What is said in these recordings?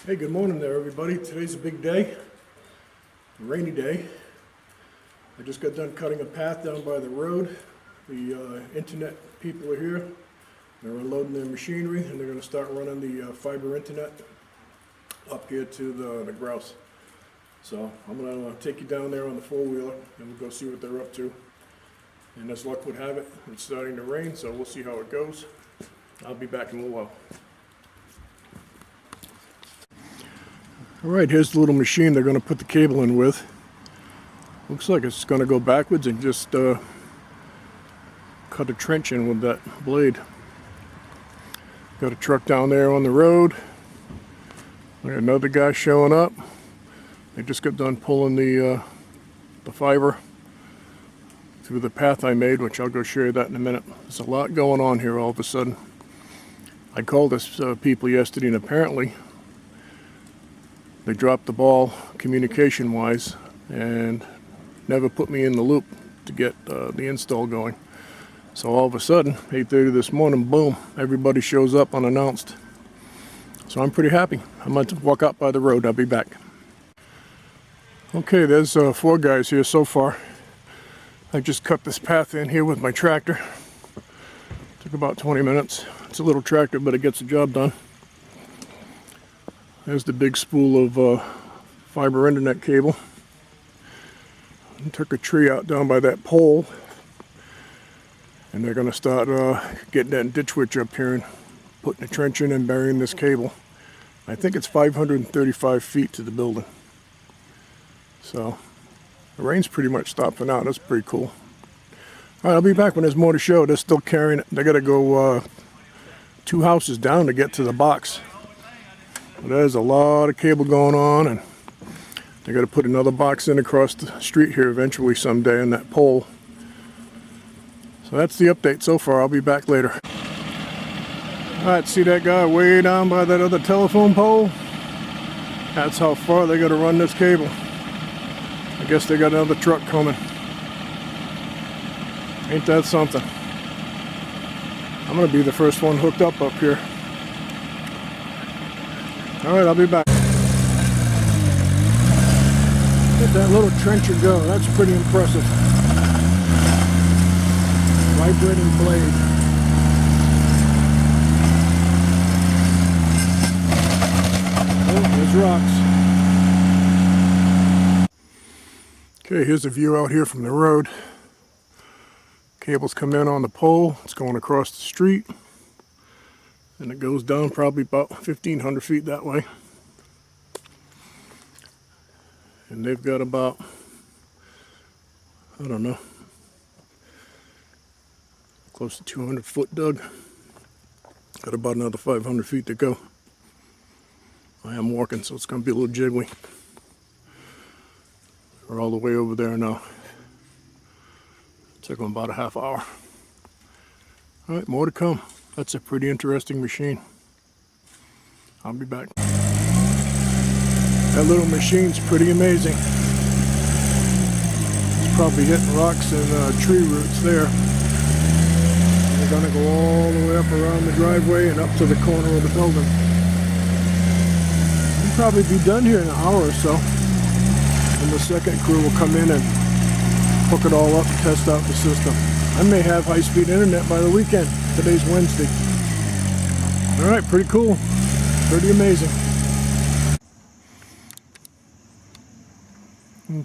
Hey, good morning there, everybody. Today's a big day, a rainy day. I just got done cutting a path down by the road. The internet people are here. They're unloading their machinery, and they're going to start running the fiber internet up here to the grouse. So I'm going to take you down there on the four-wheeler, and we'll go see what they're up to. And as luck would have it, it's starting to rain, so we'll see how it goes. I'll be back in a little while. Alright, here's the little machine they're going to put the cable in with. Looks like it's going to go backwards and just cut a trench in with that blade. Got a truck down there on the road. Got another guy showing up. They just got done pulling the fiber through the path I made, which I'll go show you that in a minute. There's a lot going on here all of a sudden. I called this people yesterday, and apparently they dropped the ball communication-wise and never put me in the loop to get the install going. So all of a sudden, 8:30 this morning, boom, everybody shows up unannounced. So I'm pretty happy. I'm going to walk out by the road. I'll be back. Okay, there's 4 guys here so far. I just cut this path in here with my tractor. Took about 20 minutes. It's a little tractor, but it gets the job done. There's the big spool of fiber internet cable. And took a tree out down by that pole, and they're going to start getting that ditch witch up here and putting a trench in and burying this cable. I think it's 535 feet to the building. So the rain's pretty much stopped for now. That's pretty cool. All right, I'll be back when there's more to show. They're still carrying it. They got to go 2 houses down to get to the box. There's a lot of cable going on, and they got to put another box in across the street here eventually someday in that pole. So that's the update so far. I'll be back later. Alright, see that guy way down by that other telephone pole? That's how far they got to run this cable. I guess they got another truck coming. Ain't that something? I'm going to be the first one hooked up here. Alright, I'll be back. Let that little trencher go. That's pretty impressive. Vibrating blade. Oh, there's rocks. Okay, here's a view out here from the road. Cables come in on the pole. It's going across the street. And it goes down probably about 1,500 feet that way. And they've got about, I don't know, close to 200 foot dug. Got about another 500 feet to go. I am walking, so it's going to be a little jiggly. We're all the way over there now. It took them about a half hour. All right, more to come. That's a pretty interesting machine. I'll be back. That little machine's pretty amazing. It's probably hitting rocks and tree roots there. They're gonna go all the way up around the driveway and up to the corner of the building. We'll probably be done here in an hour or so. And the second crew will come in and hook it all up and test out the system. I may have high-speed internet by the weekend. Today's Wednesday. All right, pretty cool. Pretty amazing.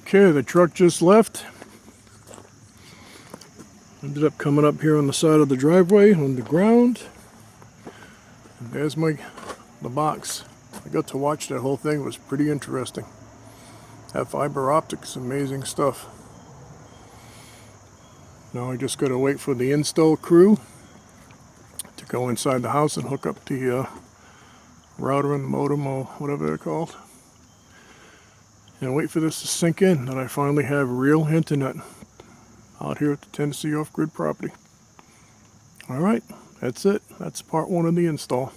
Okay, the truck just left. Ended up coming up here on the side of the driveway on the ground. And there's the box. I got to watch that whole thing. It was pretty interesting. That fiber optics, amazing stuff. Now I just got to wait for the install crew to go inside the house and hook up the router and modem or whatever they're called. And wait for this to sink in that I finally have real internet out here at the Tennessee off-grid property. Alright, that's it. That's part 1 of the install.